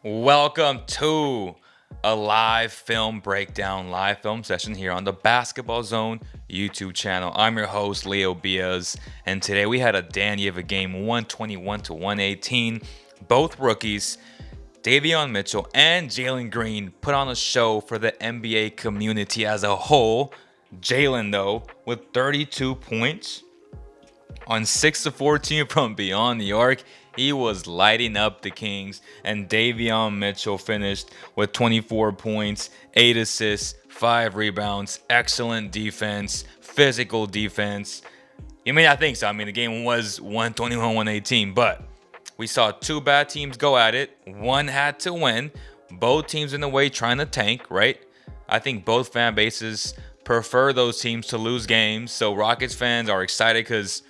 Welcome to a live film breakdown, live film session here on the Basketball Zone YouTube channel. I'm your host, Leo Biaz, and today we had a dandy of a game, 121 to 118. Both rookies, Davion Mitchell and Jalen Green, put on a show for the NBA community as a whole. Jalen, though, with 32 points on 6 of 14 from beyond the arc, he was lighting up the Kings, and Davion Mitchell finished with 24 points, 8 assists, 5 rebounds, excellent defense, physical defense. You may not think so. I mean, the game was 121-118, but we saw two bad teams go at it. One had to win. Both teams in the way trying to tank, right? I think both fan bases prefer those teams to lose games. So Rockets fans are excited because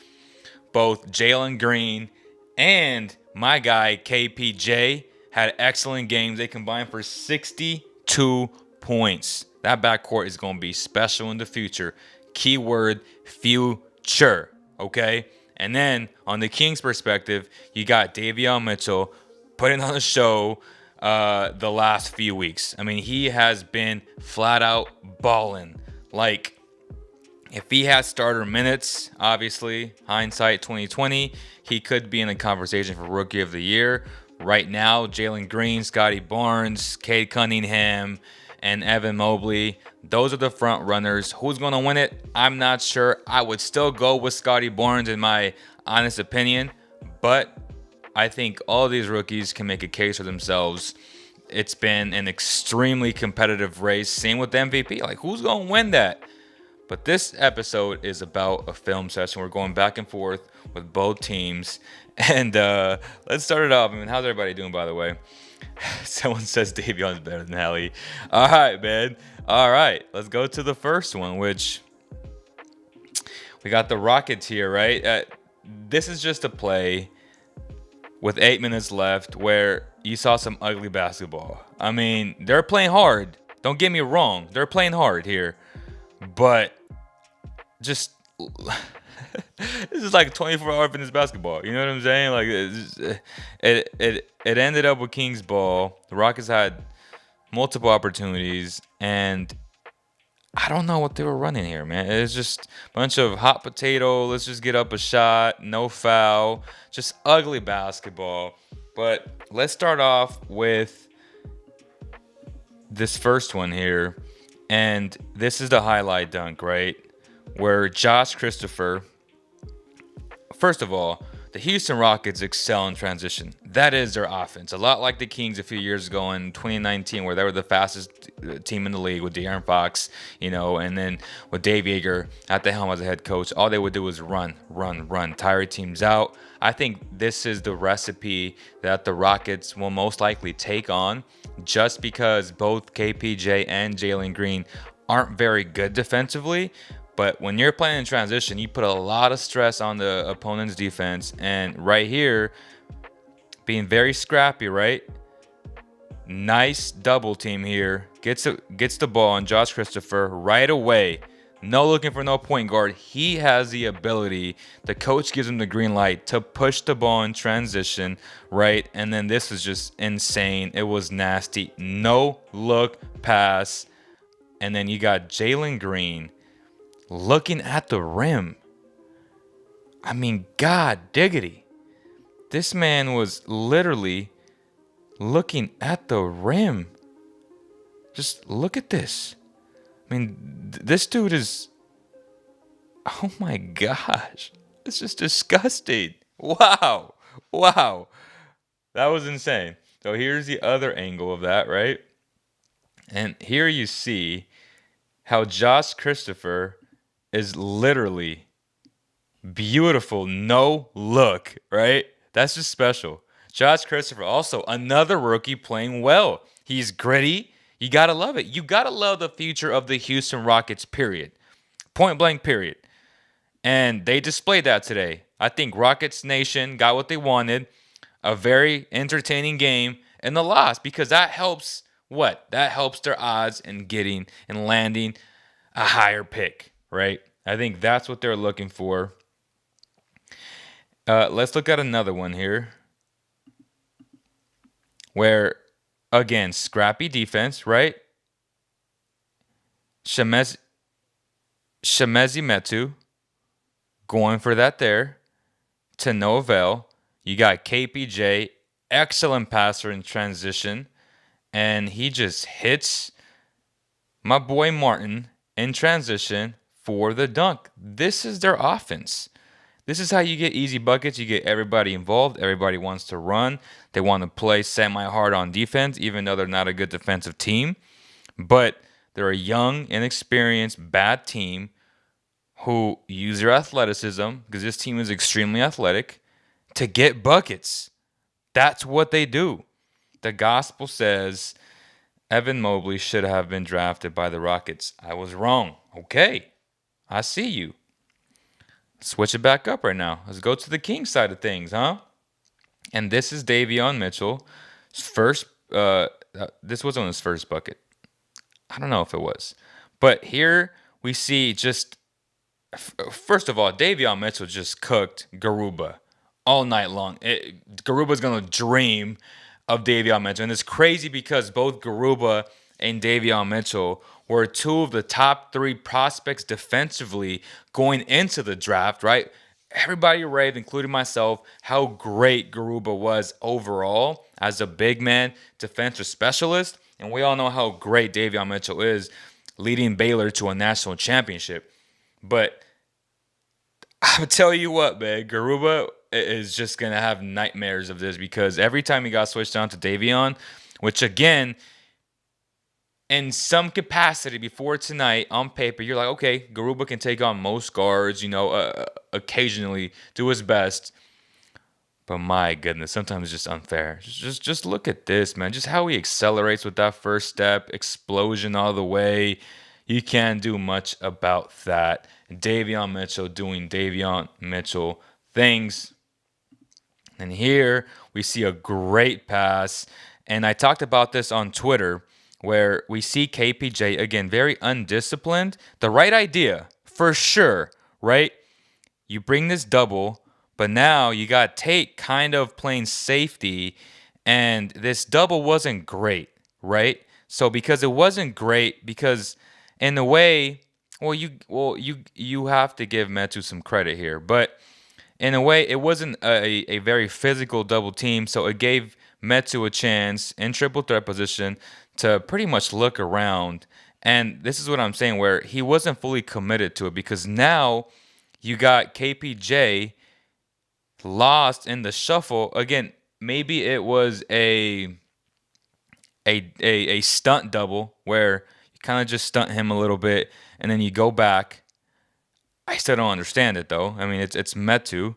both Jalen Green and my guy KPJ had excellent games. They combined for 62 points. That backcourt is going to be special in the future. Keyword future, okay? And then on the Kings' perspective, you got Davion Mitchell putting on a show the last few weeks. I mean, he has been flat out balling. Like, if he had starter minutes, obviously, hindsight 2020, he could be in the conversation for Rookie of the Year. Right now, Jalen Green, Scotty Barnes, Cade Cunningham, and Evan Mobley, those are the front runners. Who's going to win it? I'm not sure. I would still go with Scotty Barnes in my honest opinion, but I think all of these rookies can make a case for themselves. It's been an extremely competitive race. Same with the MVP. Like, who's going to win that? But this episode is about a film session. We're going back and forth with both teams. And let's start it off. I mean, how's everybody doing, by the way? Someone says Davion's better than Hallie. All right, man. All right, let's go to the first one, which we got the Rockets here, right? This is just a play with 8 minutes left where you saw some ugly basketball. I mean, they're playing hard. Don't get me wrong. They're playing hard here. But just this is like 24-hour fitness basketball. You know what I'm saying? Like it ended up with Kings ball. The Rockets had multiple opportunities, and I don't know what they were running here, man. It's just a bunch of hot potato. Let's just get up a shot, no foul, just ugly basketball. But let's start off with this first one here. And this is the highlight dunk, right? Where Josh Christopher, first of all, the Houston Rockets excel in transition. That is their offense. A lot like the Kings a few years ago in 2019, where they were the fastest team in the league with De'Aaron Fox, and then with Dave Yeager at the helm as a head coach. All they would do was run, tire teams out. I think this is the recipe that the Rockets will most likely take on, just because both KPJ and Jalen Green aren't very good defensively. But when you're playing in transition, you put a lot of stress on the opponent's defense. And right here, being very scrappy, right? Nice double team here. Gets the ball on Josh Christopher right away. No looking for no point guard. He has the ability. The coach gives him the green light to push the ball in transition, right? And then this is just insane. It was nasty. No look pass. And then you got Jalen Green looking at the rim. I mean, God diggity. This man was literally looking at the rim. Just look at this. I mean, this dude is, oh my gosh, it's just disgusting. Wow. That was insane. So here's the other angle of that, right? And here you see how Josh Christopher is literally beautiful, no look, right? That's just special. Josh Christopher, also another rookie playing well. He's gritty. You got to love it. You got to love the future of the Houston Rockets, period. Point blank, period. And they displayed that today. I think Rockets Nation got what they wanted. A very entertaining game and the loss, because that helps what? That helps their odds in getting and landing a higher pick, right? I think that's what they're looking for. Let's look at another one here where Again, scrappy defense, right? Shemez Shemezi Metu going for that there to no avail. You got KPJ, excellent passer in transition, and he just hits my boy Martin in transition for the dunk. This is their offense. This is how you get easy buckets. You get everybody involved. Everybody wants to run. They want to play semi-hard on defense, even though they're not a good defensive team. But they're a young, inexperienced, bad team who use their athleticism, because this team is extremely athletic, to get buckets. That's what they do. The gospel says Evan Mobley should have been drafted by the Rockets. I was wrong. Okay, I see you. Switch it back up right now. Let's go to the King side of things, huh? And this is Davion Mitchell. First, this wasn't his first bucket. I don't know if it was. But here we see just, first of all, Davion Mitchell just cooked Garuba all night long. Garuba's going to dream of Davion Mitchell. And it's crazy because both Garuba and Davion Mitchell were two of the top three prospects defensively going into the draft, right? Everybody raved, including myself, how great Garuba was overall as a big man defensive specialist. And we all know how great Davion Mitchell is, leading Baylor to a national championship. But I'll tell you what, man, Garuba is just going to have nightmares of this, because every time he got switched on to Davion, which again, in some capacity before tonight, on paper, you're like, okay, Garuba can take on most guards, occasionally do his best. But my goodness, sometimes it's just unfair. Just look at this, man. Just how he accelerates with that first step, explosion all the way. You can't do much about that. Davion Mitchell doing Davion Mitchell things. And here we see a great pass. And I talked about this on Twitter, where we see KPJ, again, very undisciplined. The right idea, for sure, right? You bring this double, but now you got Tate kind of playing safety, and this double wasn't great, right? So because it wasn't great, because in a way, you have to give Metu some credit here, but in a way, it wasn't a very physical double team, so it gave Metu a chance in triple threat position to pretty much look around. And this is what I'm saying, where he wasn't fully committed to it, because now you got KPJ lost in the shuffle. Again, maybe it was a stunt double where you kind of just stunt him a little bit and then you go back. I still don't understand it though. I mean, it's Metu.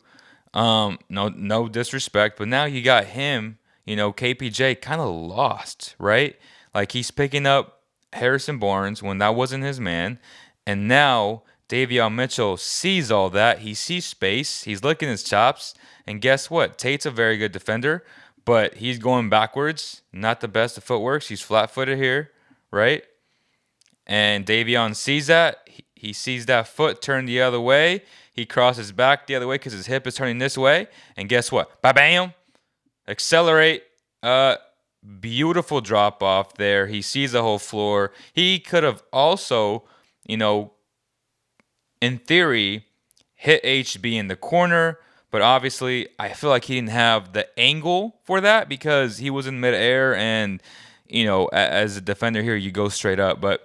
No disrespect, but now you got him, KPJ kind of lost, right? Like he's picking up Harrison Barnes when that wasn't his man, and now Davion Mitchell sees all that. He sees space. He's licking his chops, and guess what? Tate's a very good defender, but he's going backwards. Not the best of footwork. He's flat-footed here, right? And Davion sees that. He sees that foot turn the other way. He crosses back the other way because his hip is turning this way. And guess what? Ba-bam! Accelerate. Beautiful drop off there. He sees the whole floor. He could have also, in theory, hit HB in the corner. But obviously, I feel like he didn't have the angle for that because he was in midair. And, as a defender here, you go straight up. But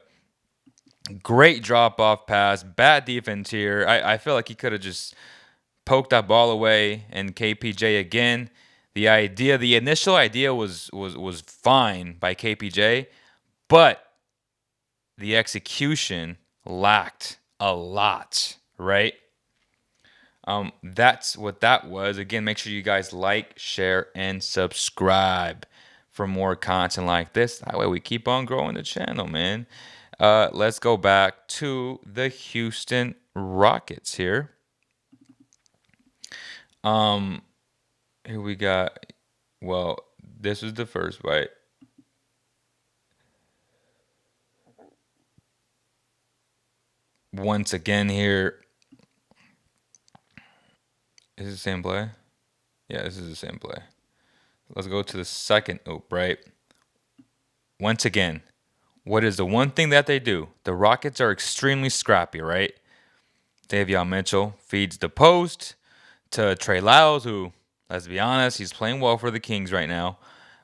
great drop-off pass, bad defense here. I feel like he could have just poked that ball away, and KPJ again. The initial idea was fine by KPJ, but the execution lacked a lot, right? That's what that was. Again, make sure you guys like, share, and subscribe for more content like this. That way we keep on growing the channel, man. Let's go back to the Houston Rockets here. Here we got, this was the first, right? Once again here, is it the same play? Yeah, this is the same play. Let's go to the second oop, right? once again, what is the one thing that they do? The Rockets are extremely scrappy, right? Davion Mitchell feeds the post to Trey Lyles, who, let's be honest, he's playing well for the Kings right now.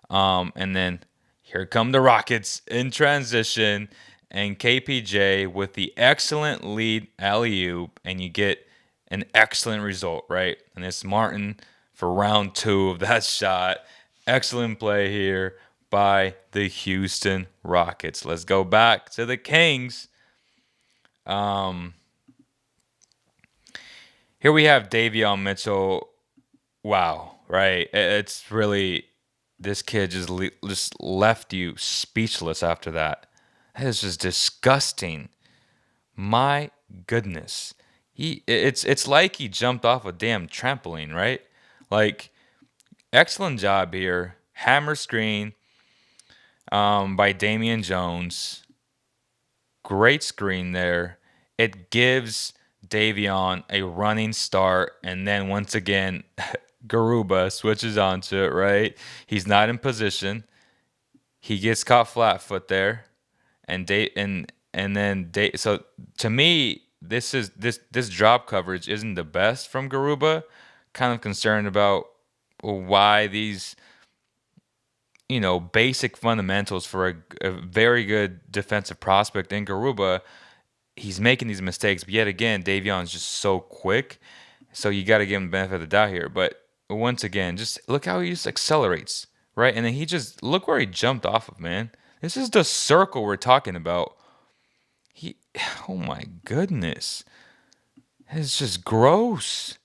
And then here come the Rockets in transition, and KPJ with the excellent lead alley-oop, and you get an excellent result, right? And it's Martin for round 2 of that shot. Excellent play here by the Houston Rockets. Let's go back to the Kings. Here we have Davion Mitchell. Wow, right? It's really, this kid just left you speechless after that. That is just disgusting. My goodness. It's like he jumped off a damn trampoline, right? Like, excellent job here. Hammer screen by Damian Jones. Great screen there. It gives Davion a running start, and then once again, Garuba switches onto it, right? He's not in position. He gets caught flat foot there, so to me, this drop coverage isn't the best from Garuba. Kind of concerned about why these basic fundamentals for a very good defensive prospect in Garuba, he's making these mistakes. But yet again, Davion's just so quick, so you got to give him the benefit of the doubt here. But once again, just look how he just accelerates, right? And then look where he jumped off of, man. This is the circle we're talking about. Oh my goodness. It's just gross.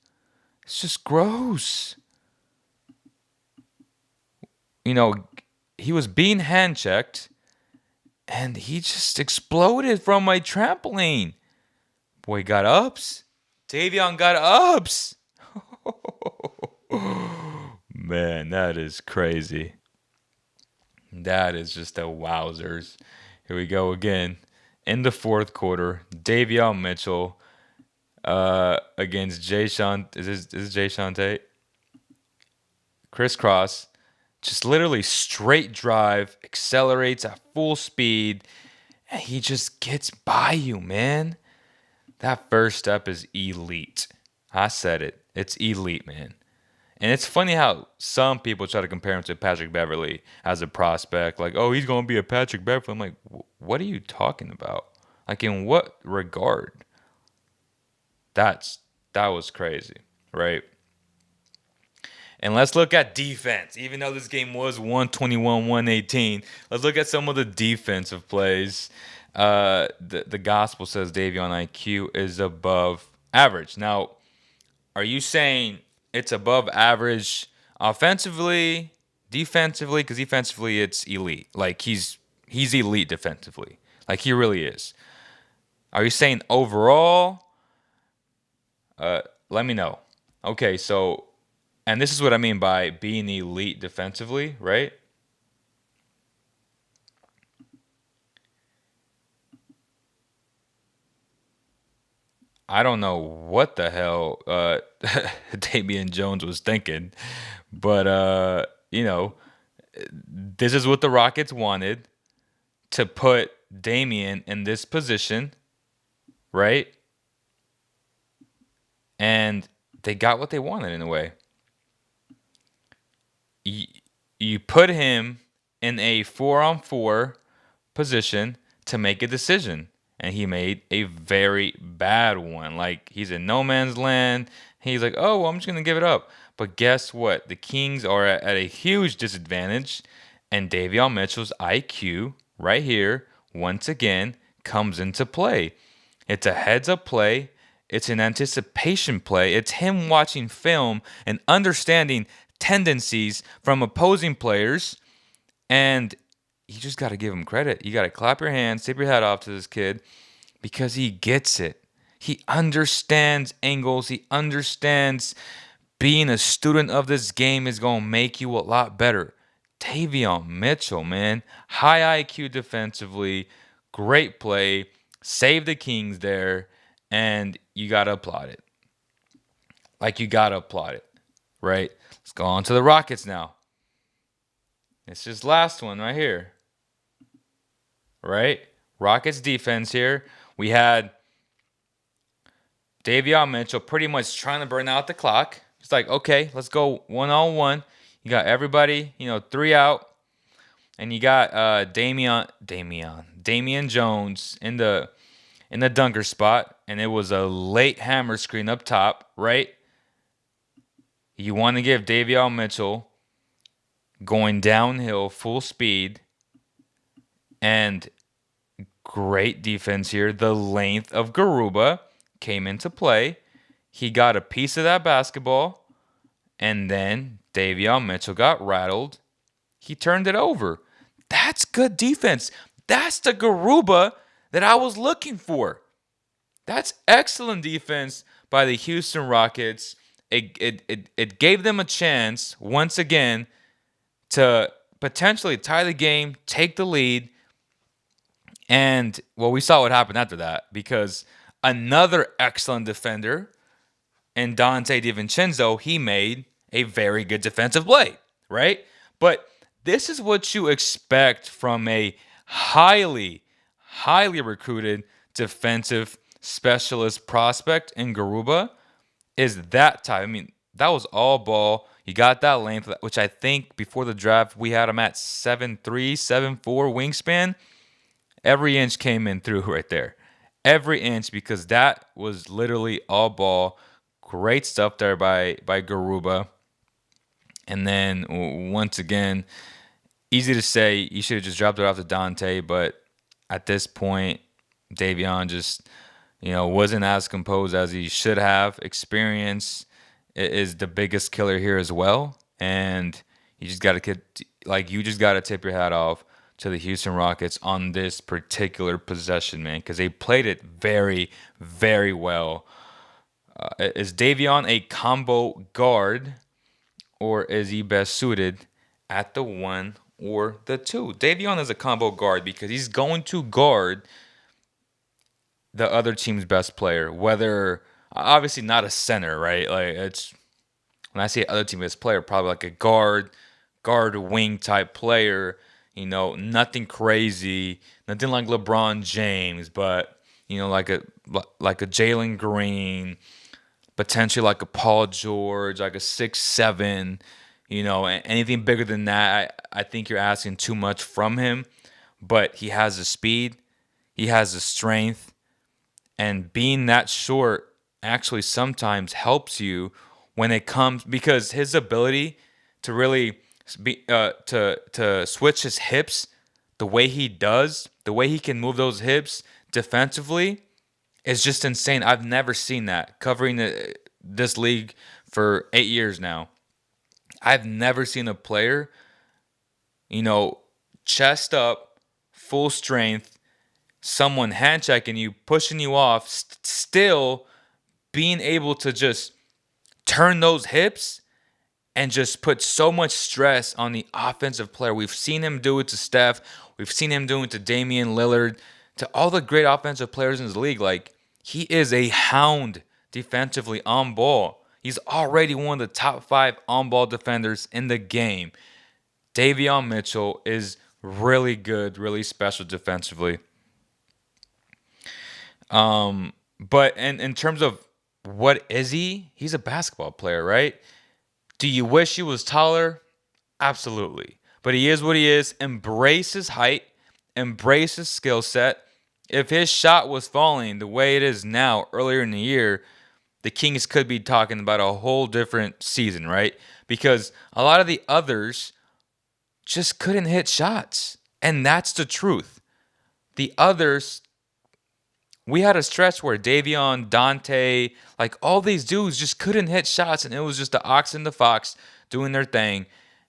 It's just gross. He was being hand checked, and he just exploded from my trampoline. Boy got ups. Davion got ups. Man, that is crazy. That is just a wowzers. Here we go again. In the fourth quarter, Davion Mitchell against Jayshawn. Is this Jayshawn Tate? Crisscross. Just literally straight drive, accelerates at full speed, and he just gets by you, man. That first step is elite. I said it. It's elite, man. And it's funny how some people try to compare him to Patrick Beverley as a prospect. Like, oh, he's going to be a Patrick Beverley. I'm like, what are you talking about? Like, in what regard? That was crazy, right? And let's look at defense. Even though this game was 121-118, let's look at some of the defensive plays. The gospel says Davion IQ is above average. Now, are you saying it's above average offensively, defensively? Because defensively, it's elite. Like, he's elite defensively. Like, he really is. Are you saying overall? Let me know. Okay, so, and this is what I mean by being elite defensively, right? I don't know what the hell Damian Jones was thinking, but this is what the Rockets wanted, to put Damian in this position, right? And they got what they wanted in a way. You put him in a 4-on-4 position to make a decision. And he made a very bad one. Like, he's in no man's land. He's like, oh, well, I'm just going to give it up. But guess what? The Kings are at a huge disadvantage. And Davion Mitchell's IQ right here, once again, comes into play. It's a heads-up play. It's an anticipation play. It's him watching film and understanding tendencies from opposing players. And you just got to give him credit. You got to clap your hands, tip your hat off to this kid, because he gets it. He understands angles. He understands being a student of this game is going to make you a lot better. Davion Mitchell, man. High IQ defensively. Great play. Save the Kings there. And you got to applaud it. Like, you got to applaud it. Right? Let's go on to the Rockets now. It's his last one right here. right? Rockets defense here. We had Davion Mitchell pretty much trying to burn out the clock. It's like, okay, let's go 1-on-1. You got everybody, 3 out, and you got Damian Jones in the dunker spot, and it was a late hammer screen up top, right? You want to give Davion Mitchell going downhill full speed, and great defense here. The length of Garuba came into play. He got a piece of that basketball, and then Davion Mitchell got rattled. He turned it over. That's good defense. That's the Garuba that I was looking for. That's excellent defense by the Houston Rockets. It gave them a chance once again to potentially tie the game, take the lead, and well, we saw what happened after that because another excellent defender and Dante DiVincenzo, he made a very good defensive play, right? But this is what you expect from a highly recruited defensive specialist prospect in Garuba is that type. I mean, that was all ball. You got that length, which I think before the draft we had him at 7'3", 7'4" wingspan. Every inch came in through right there. Every inch, because that was literally all ball. Great stuff there by Garuba. And then once again, easy to say you should have just dropped it off to Dante, but at this point, Davion just wasn't as composed as he should have. Experience is the biggest killer here as well, and you just got to tip your hat off to the Houston Rockets on this particular possession, man, because they played it very, very well. Is Davion a combo guard, or is he best suited at the 1 or the 2? Davion is a combo guard because he's going to guard the other team's best player, whether obviously not a center, right? Like it's when I say other team's best player, probably like a guard wing type player. Nothing crazy, nothing like LeBron James, but like a Jalen Green, potentially like a Paul George, like a 6'7". Anything bigger than that, I think you're asking too much from him. But he has the speed, he has the strength, and being that short actually sometimes helps you when it comes, because his ability to really to switch his hips the way he does, the way he can move those hips defensively is just insane. I've never seen that covering this league for 8 years now. I've never seen a player, chest up, full strength, someone hand checking you, pushing you off, still being able to just turn those hips and just put so much stress on the offensive player. We've seen him do it to Steph. We've seen him do it to Damian Lillard, to all the great offensive players in this league. Like, he is a hound defensively on ball. He's already one of the top 5 on-ball defenders in the game. Davion Mitchell is really good, really special defensively. But in terms of what is he? He's a basketball player, right? Do you wish he was taller? Absolutely. But he is what he is. Embrace his height. Embrace his skill set. If his shot was falling the way it is now earlier in the year, the Kings could be talking about a whole different season, right? Because a lot of the others just couldn't hit shots. And that's the truth. The others, we had a stretch where Davion, Dante, like all these dudes just couldn't hit shots, and it was just the ox and the fox doing their thing,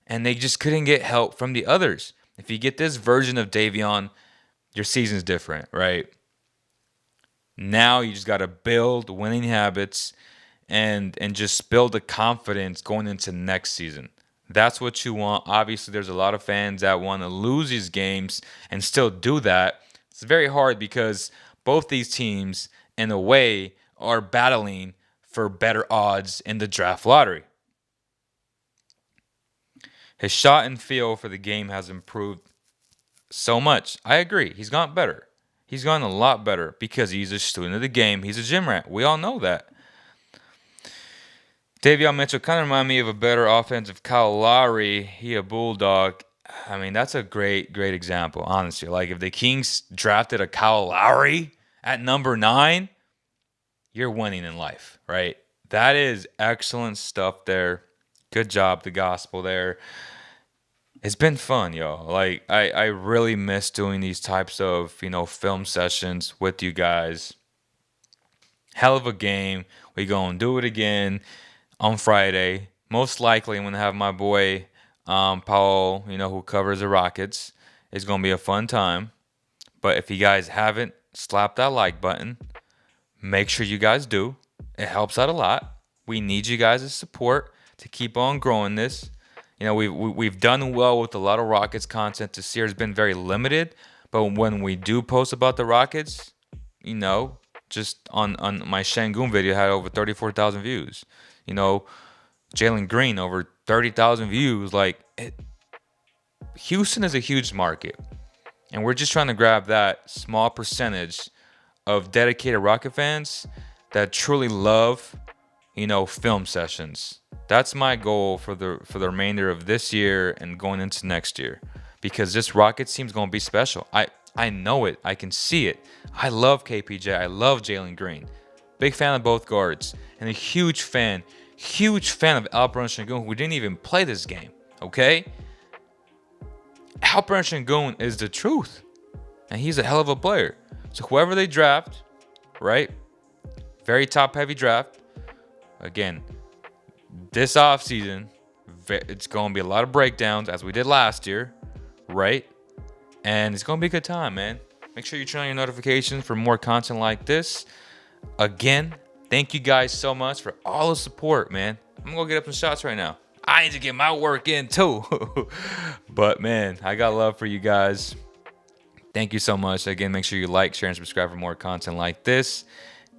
and they just couldn't get help from the others. If you get this version of Davion, your season's different, right? Now you just got to build winning habits and just build the confidence going into next season. That's what you want. Obviously, there's a lot of fans that want to lose these games and still do that. It's very hard because both these teams, in a way, are battling for better odds in the draft lottery. His shot and feel for the game has improved so much. I agree. He's gotten better. He's gotten a lot better because he's a student of the game. He's a gym rat. We all know that. Davion Mitchell kind of remind me of a better offensive Kyle Lowry. He a bulldog. I mean, that's a great example, honestly. Like, if the Kings drafted a Kyle Lowry at number 9, you're winning in life, right? That is excellent stuff there. Good job, the gospel there. It's been fun, yo. Like, I really miss doing these types of, film sessions with you guys. Hell of a game. We gonna do it again on Friday. Most likely I'm gonna have my boy Paul, who covers the Rockets. It's gonna be a fun time. But if you guys haven't slapped that like button, make sure you guys do. It helps out a lot. We need you guys' support to keep on growing this. We've done well with a lot of Rockets content. This year has been very limited, but when we do post about the Rockets, just on my Shangoon video had over 34,000 views. Jalen Green over 30,000 views. Houston is a huge market, and we're just trying to grab that small percentage of dedicated Rocket fans that truly love, film sessions. That's my goal for the remainder of this year and going into next year, because this Rockets team is going to be special. I know it. I can see it. I love KPJ. I love Jalen Green. Big fan of both guards, and a huge fan of Alperen Sengun, who didn't even play this game. Okay, Alperen Sengun is the truth, and he's a hell of a player. So whoever they draft, right? Very top-heavy draft. Again, this offseason, it's going to be a lot of breakdowns, as we did last year, right? And it's going to be a good time, man. Make sure you turn on your notifications for more content like this. Again, thank you guys so much for all the support, man. I'm going to go get up some shots right now. I need to get my work in, too. But, man, I got love for you guys. Thank you so much. Again, make sure you like, share, and subscribe for more content like this.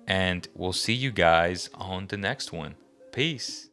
And we'll see you guys on the next one. Peace.